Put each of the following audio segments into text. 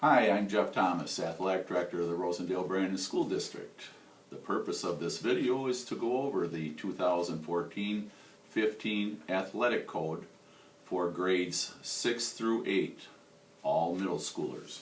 Hi, I'm Jeff Thomas, Athletic Director of the Rosendale-Brandon School District. The purpose of this video is to go over the 2014-15 Athletic Code for grades 6 through 8, all middle schoolers.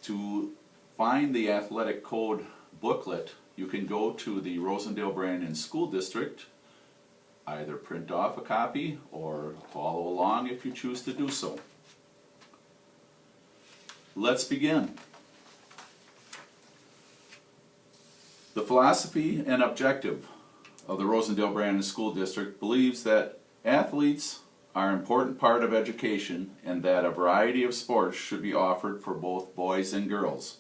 To find the Athletic Code booklet, you can go to the Rosendale-Brandon School District, either print off a copy or follow along if you choose to do so. Let's begin. The philosophy and objective of the Rosendale-Brandon School District believes that athletes are an important part of education and that a variety of sports should be offered for both boys and girls.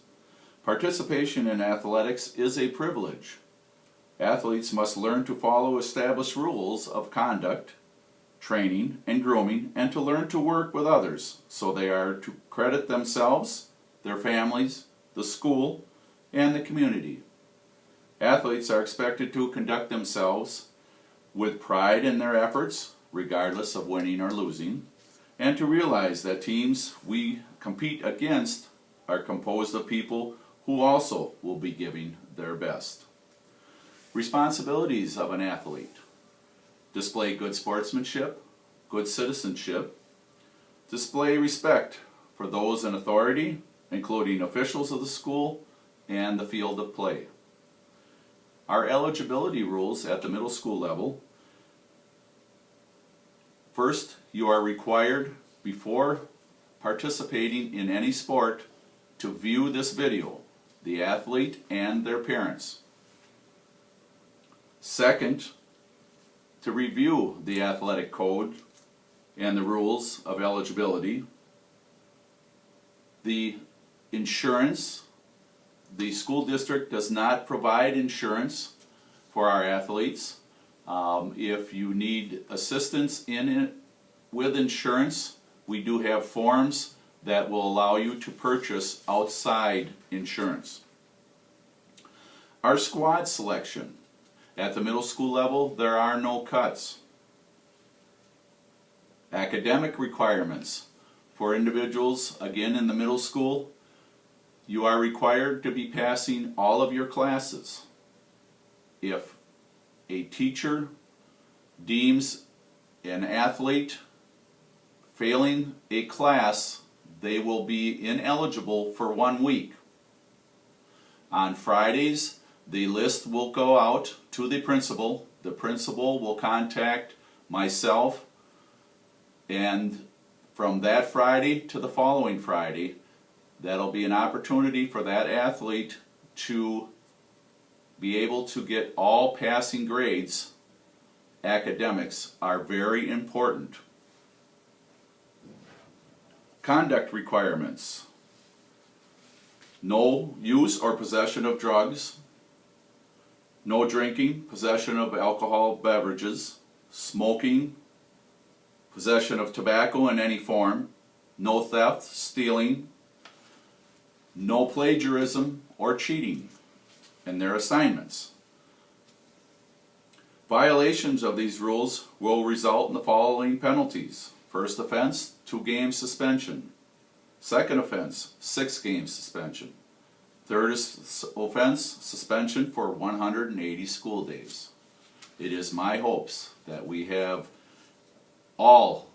Participation in athletics is a privilege. Athletes must learn to follow established rules of conduct, training, and grooming, and to learn to work with others so they are to credit themselves, their families, the school, and the community. Athletes are expected to conduct themselves with pride in their efforts, regardless of winning or losing, and to realize that teams we compete against are composed of people who also will be giving their best. Responsibilities of an athlete: display good sportsmanship, good citizenship, display respect for those in authority, including officials of the school and the field of play. Our eligibility rules at the middle school level: first, you are required before participating in any sport to view this video, the athlete and their parents. Second, to review the athletic code and the rules of eligibility. The insurance: the school district does not provide insurance for our athletes. If you need assistance with insurance, we do have forms that will allow you to purchase outside insurance. Our squad selection: at the middle school level, there are no cuts. Academic requirements for individuals, again in the middle school, you are required to be passing all of your classes. If a teacher deems an athlete failing a class, they will be ineligible for 1 week. On Fridays, the list will go out to the principal. The principal will contact myself, and from that Friday to the following Friday, that'll be an opportunity for that athlete to be able to get all passing grades. Academics are very important. Conduct requirements: no use or possession of drugs, no drinking, possession of alcohol beverages, smoking, possession of tobacco in any form, no theft, stealing, no plagiarism or cheating in their assignments. Violations of these rules will result in the following penalties: first offense, 2 game suspension; second offense, 6 game suspension; third offense, suspension for 180 school days. It is my hopes that we have all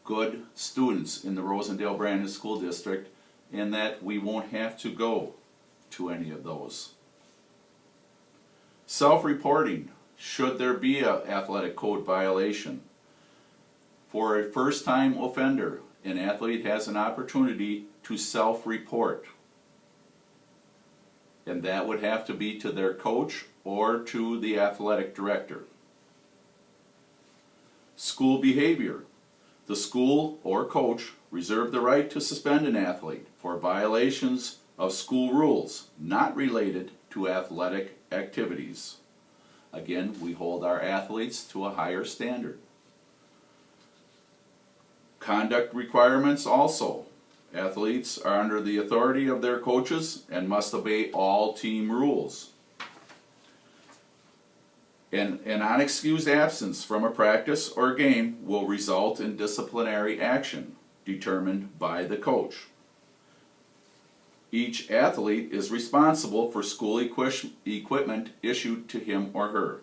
good students in the Rosendale-Brandon School District and that we won't have to go to any of those. Self-reporting: should there be an athletic code violation. For a first-time offender, an athlete has an opportunity to self-report, and that would have to be to their coach or to the athletic director. School behavior: the school or coach reserve the right to suspend an athlete for violations of school rules not related to athletic activities. Again, we hold our athletes to a higher standard. Conduct requirements also: athletes are under the authority of their coaches and must obey all team rules. An unexcused absence from a practice or game will result in disciplinary action determined by the coach. Each athlete is responsible for school equipment issued to him or her.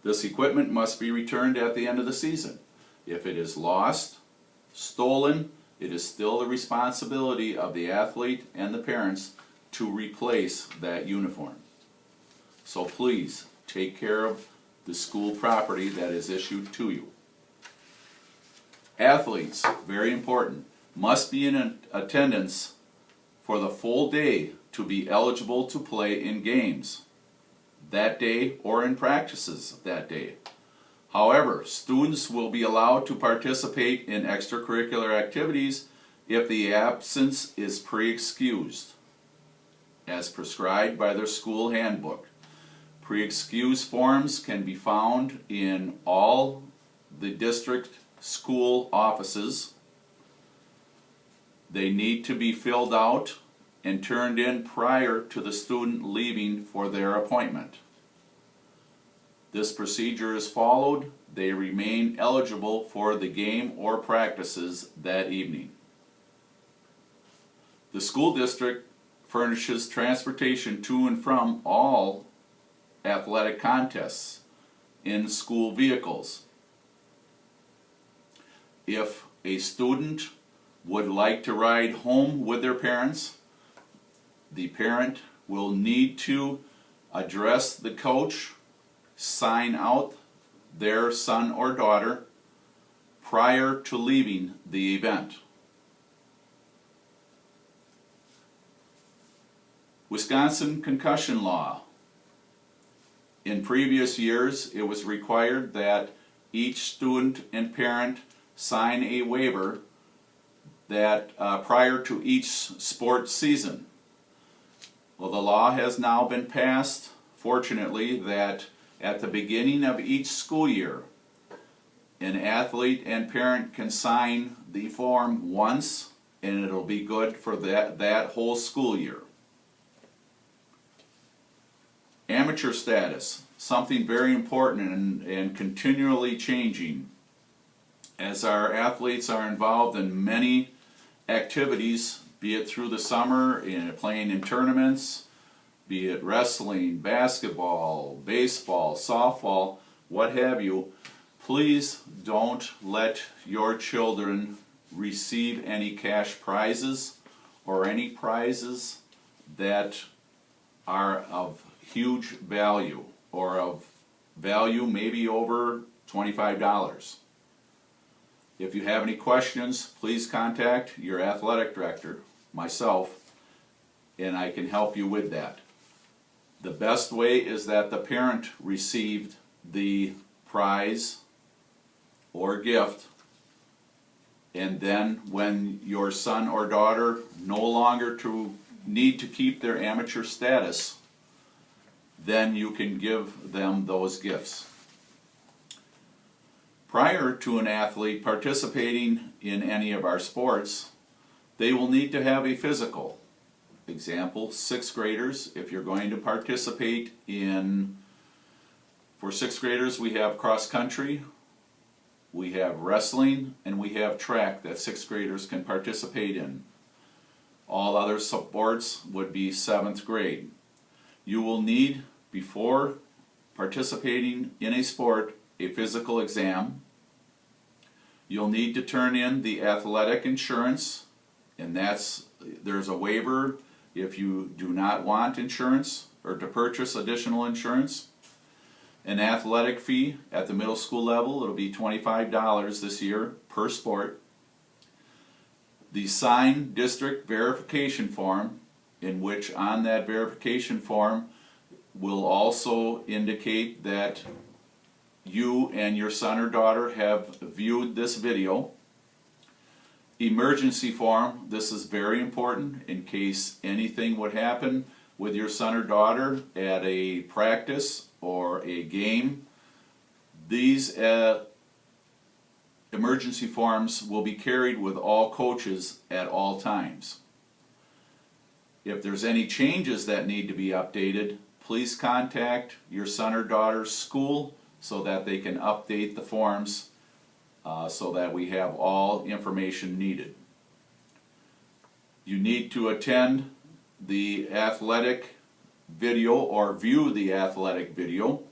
This equipment must be returned at the end of the season. If it is lost, stolen, it is still the responsibility of the athlete and the parents to replace that uniform. So please take care of the school property that is issued to you. Athletes, very important, must be in attendance for the full day to be eligible to play in games that day or in practices that day. However, students will be allowed to participate in extracurricular activities if the absence is pre-excused, as prescribed by their school handbook. Pre-excuse forms can be found in all the district school offices. They need to be filled out and turned in prior to the student leaving for their appointment. This procedure is followed, they remain eligible for the game or practices that evening. The school district furnishes transportation to and from all athletic contests in school vehicles. If a student would like to ride home with their parents, the parent will need to address the coach, sign out their son or daughter prior to leaving the event. Wisconsin concussion law. In previous years, it was required that each student and parent sign a waiver that prior to each sports season. Well, the law has now been passed, fortunately, that at the beginning of each school year, an athlete and parent can sign the form once and it'll be good for that whole school year. Amateur status, something very important and continually changing. As our athletes are involved in many activities, be it through the summer, playing in tournaments, be it wrestling, basketball, baseball, softball, what have you, please don't let your children receive any cash prizes or any prizes that are of huge value or of value maybe over $25. If you have any questions, please contact your athletic director, myself, and I can help you with that. The best way is that the parent received the prize or gift, and then when your son or daughter no longer need to keep their amateur status, then you can give them those gifts. Prior to an athlete participating in any of our sports, they will need to have a physical. Example, 6th graders, if you're going to participate for 6th graders we have cross country, we have wrestling, and we have track that 6th graders can participate in. All other sports would be 7th grade. You will need, before participating in a sport, a physical exam. You'll need to turn in the athletic insurance, and there's a waiver if you do not want insurance or to purchase additional insurance. An athletic fee at the middle school level, it'll be $25 this year per sport. The signed district verification form, in which on that verification form will also indicate that you and your son or daughter have viewed this video. Emergency form, this is very important in case anything would happen with your son or daughter at a practice or a game. These emergency forms will be carried with all coaches at all times. If there's any changes that need to be updated, please contact your son or daughter's school so that they can update the forms so that we have all information needed. You need to attend the athletic video or view the athletic video,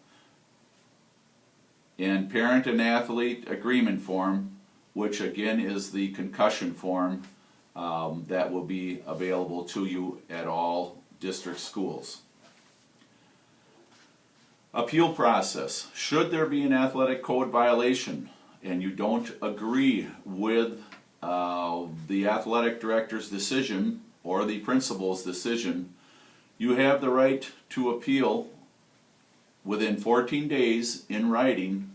and parent and athlete agreement form, which again is the concussion form that will be available to you at all district schools. Appeal process. Should there be an athletic code violation and you don't agree with the athletic director's decision or the principal's decision, you have the right to appeal within 14 days in writing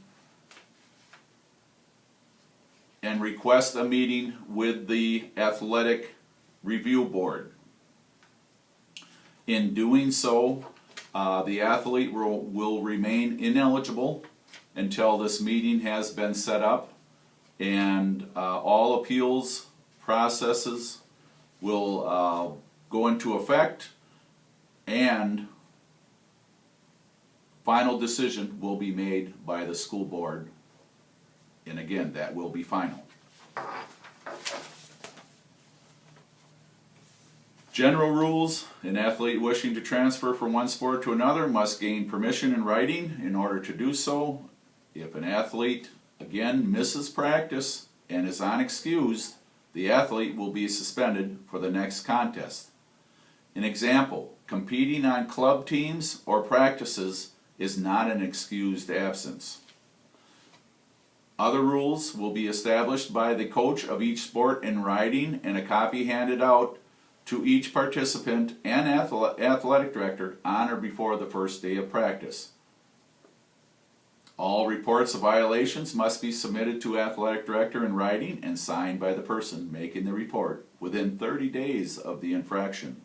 and request a meeting with the athletic review board. In doing so, the athlete will remain ineligible until this meeting has been set up, and all appeals processes will go into effect, and final decision will be made by the school board, and again, that will be final. General rules: an athlete wishing to transfer from one sport to another must gain permission in writing in order to do so. If an athlete again misses practice and is unexcused, the athlete will be suspended for the next contest. An example: competing on club teams or practices is not an excused absence. Other rules will be established by the coach of each sport in writing, and a copy handed out to each participant and athletic director on or before the first day of practice. All reports of violations must be submitted to athletic director in writing and signed by the person making the report within 30 days of the infraction.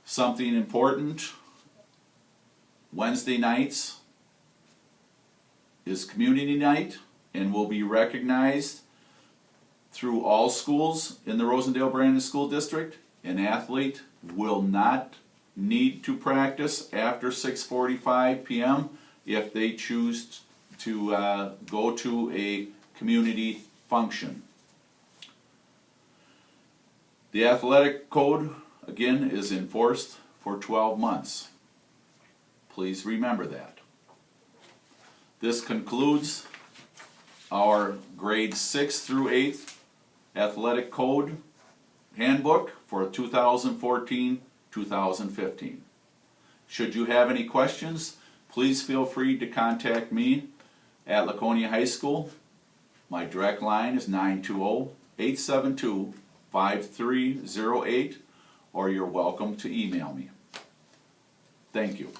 Something important: Wednesday nights is community night and will be recognized through all schools in the Rosendale-Brandon School District. An athlete will not need to practice after 6:45 p.m. if they choose to go to a community function. The athletic code, again, is enforced for 12 months. Please remember that. This concludes our grades 6th through 8th athletic code handbook for 2014-2015. Should you have any questions, please feel free to contact me at Laconia High School. My direct line is 920-872-5308, or you're welcome to email me. Thank you.